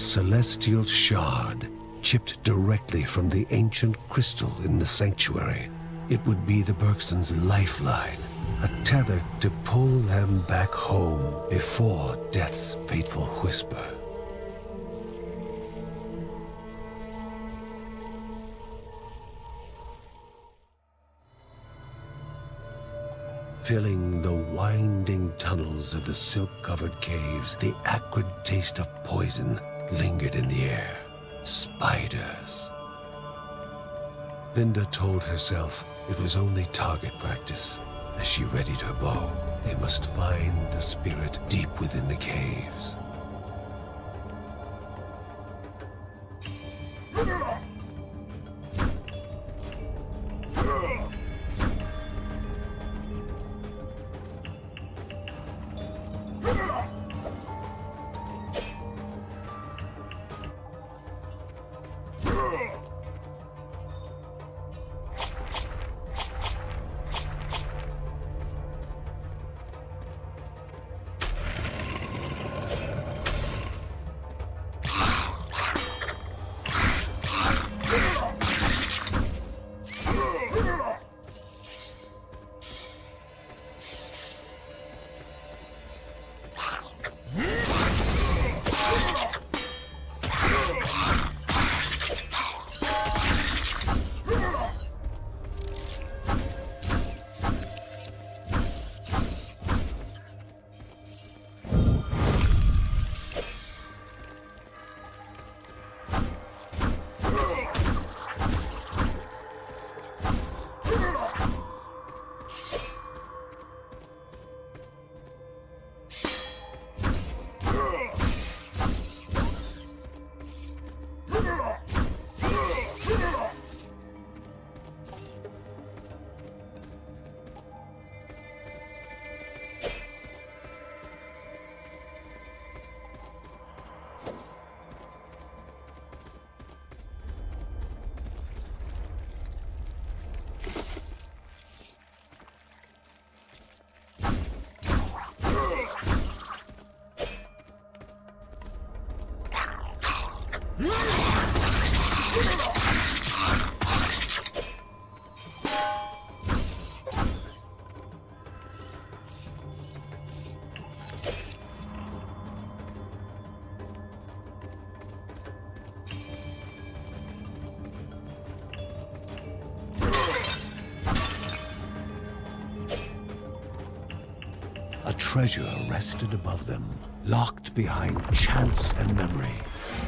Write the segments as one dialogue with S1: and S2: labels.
S1: celestial shard, chipped directly from the ancient crystal in the sanctuary. It would be the Bergsons' lifeline, a tether to pull them back home before death's fateful whisper. Filling the winding tunnels of the silk-covered caves, the acrid taste of poison lingered in the air. Spiders. Linda told herself it was only target practice. As she readied her bow, they must find the spirit deep within the caves. A treasure rested above them, locked behind chance and memory.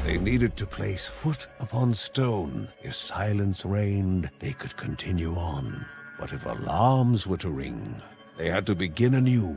S1: They needed to place foot upon stone. If silence reigned, they could continue on. But if alarms were to ring, they had to begin anew.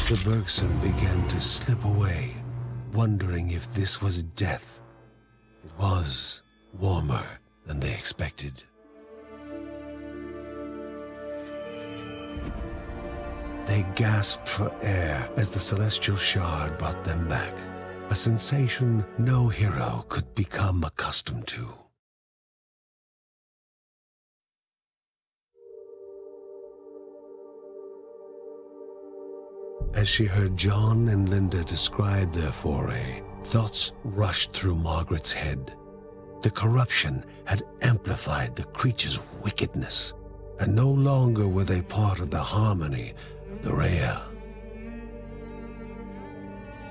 S1: The Bergson began to slip away, wondering if this was death. It was warmer than they expected. They gasped for air as the celestial shard brought them back, a sensation no hero could become accustomed to. As she heard Jhon and Linda describe their foray, thoughts rushed through Margaret's head. The corruption had amplified the creature's wickedness, and no longer were they part of the harmony of the Rhea.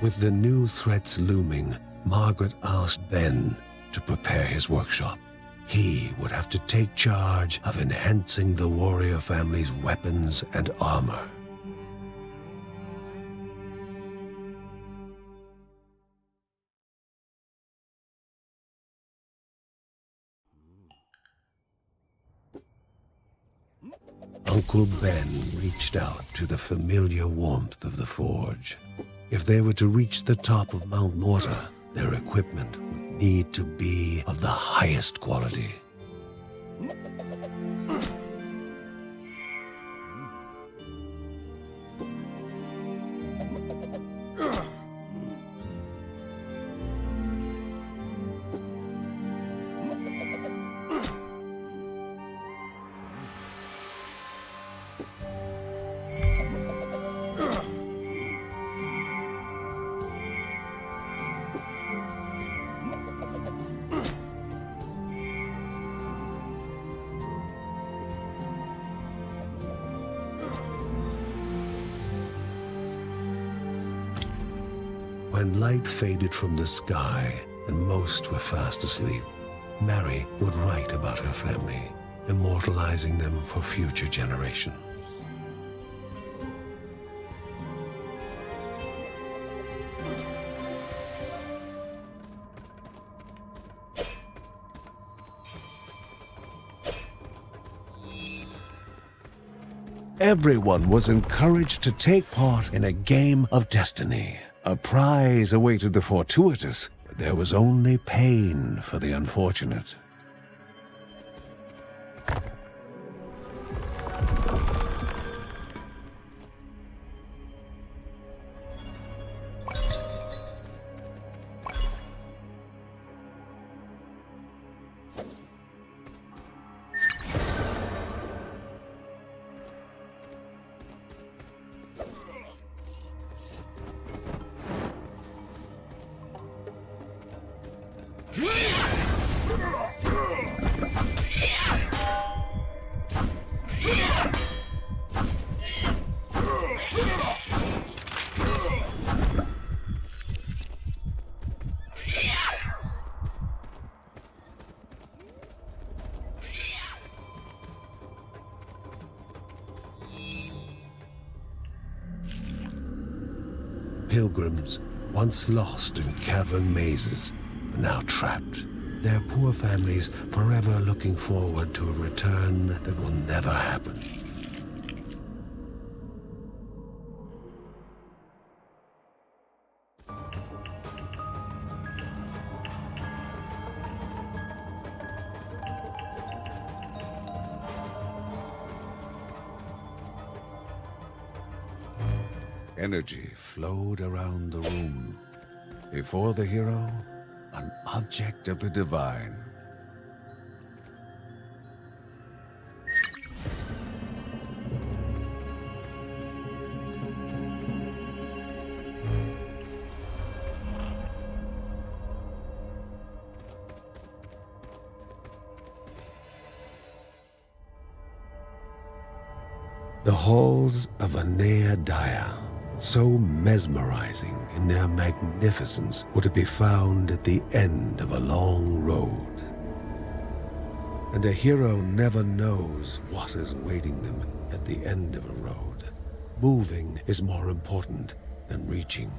S1: With the new threats looming, Margaret asked Ben to prepare his workshop. He would have to take charge of enhancing the warrior family's weapons and armor. Uncle Ben reached out to the familiar warmth of the forge. If they were to reach the top of Mount Morta, their equipment would need to be of the highest quality. When light faded from the sky and most were fast asleep, Mary would write about her family, immortalizing them for future generations. Everyone was encouraged to take part in a game of destiny. A prize awaited the fortuitous, but there was only pain for the unfortunate. Pilgrims, once lost in cavern mazes, are now trapped. Their poor families forever looking forward to a return that will never happen. Energy flowed around the room. Before the hero, an object of the divine. The halls of Anea, so mesmerizing in their magnificence, were to be found at the end of a long road. And a hero never knows what is awaiting them at the end of a road. Moving is more important than reaching.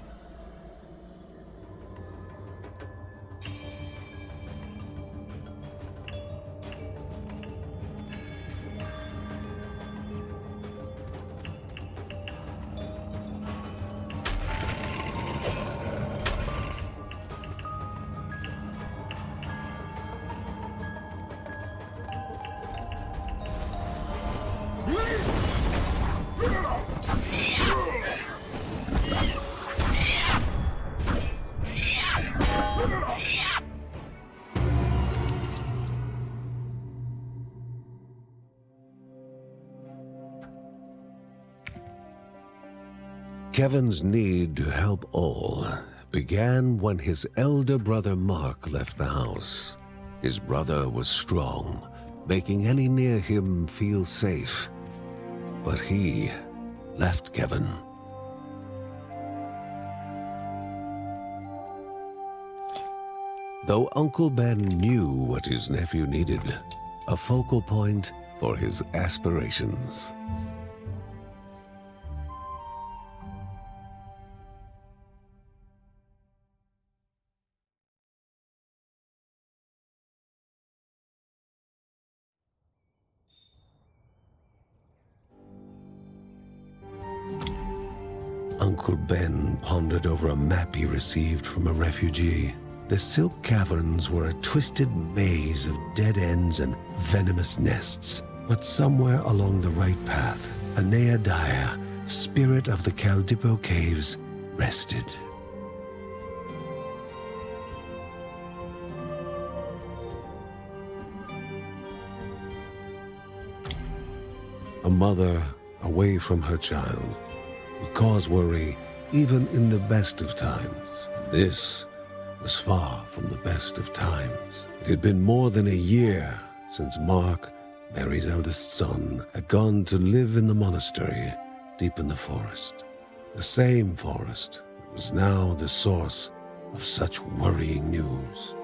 S1: Kevin's need to help all began when his elder brother Mark left the house. His brother was strong, making any near him feel safe. But he left Kevin. Though Uncle Ben knew what his nephew needed, a focal point for his aspirations. Uncle Ben pondered over a map he received from a refugee. The Silk Caverns were a twisted maze of dead ends and venomous nests. But somewhere along the right path, a Neadia, spirit of the Caldipo Caves, rested. A mother away from her child would cause worry even in the best of times. And this was far from the best of times. It had been more than a year since Mark, Mary's eldest son, had gone to live in the monastery deep in the forest. The same forest that was now the source of such worrying news.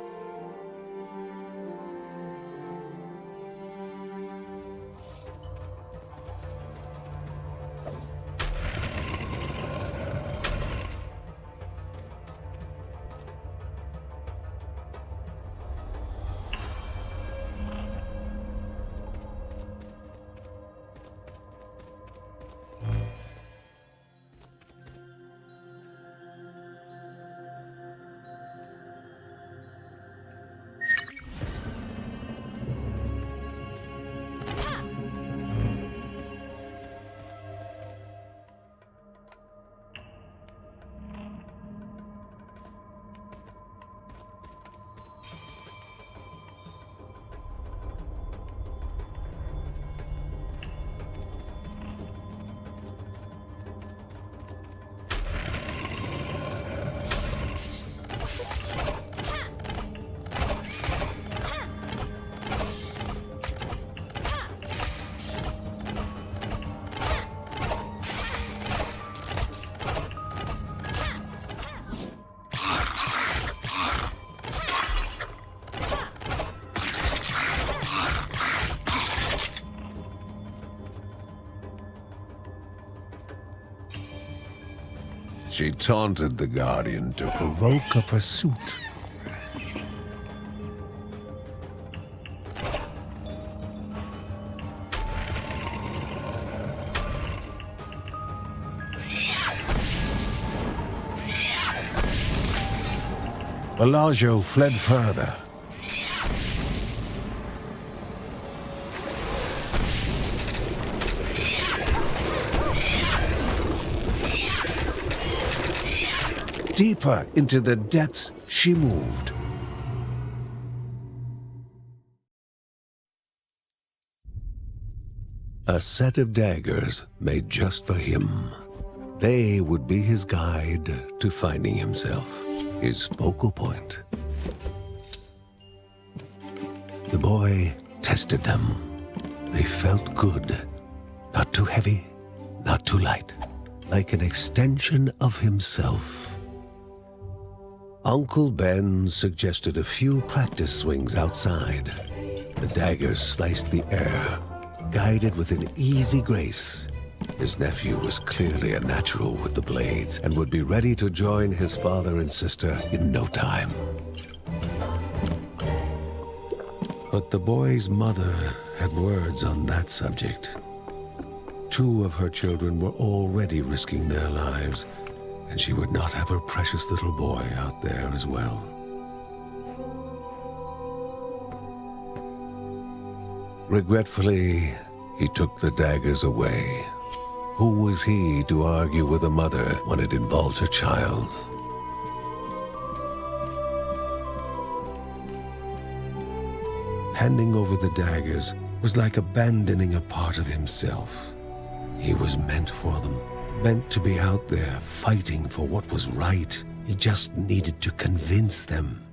S1: She taunted the Guardian to provoke a pursuit. Bellagio fled further. Deeper into the depths she moved. A set of daggers made just for him. They would be his guide to finding himself, his focal point. The boy tested them. They felt good. Not too heavy, not too light. Like an extension of himself. Uncle Ben suggested a few practice swings outside. The daggers sliced the air, guided with an easy grace. His nephew was clearly a natural with the blades and would be ready to join his father and sister in no time. But the boy's mother had words on that subject. 2 of her children were already risking their lives, and she would not have her precious little boy out there as well. Regretfully, he took the daggers away. Who was he to argue with a mother when it involved her child? Handing over the daggers was like abandoning a part of himself. He was meant for them, meant to be out there fighting for what was right. He just needed to convince them.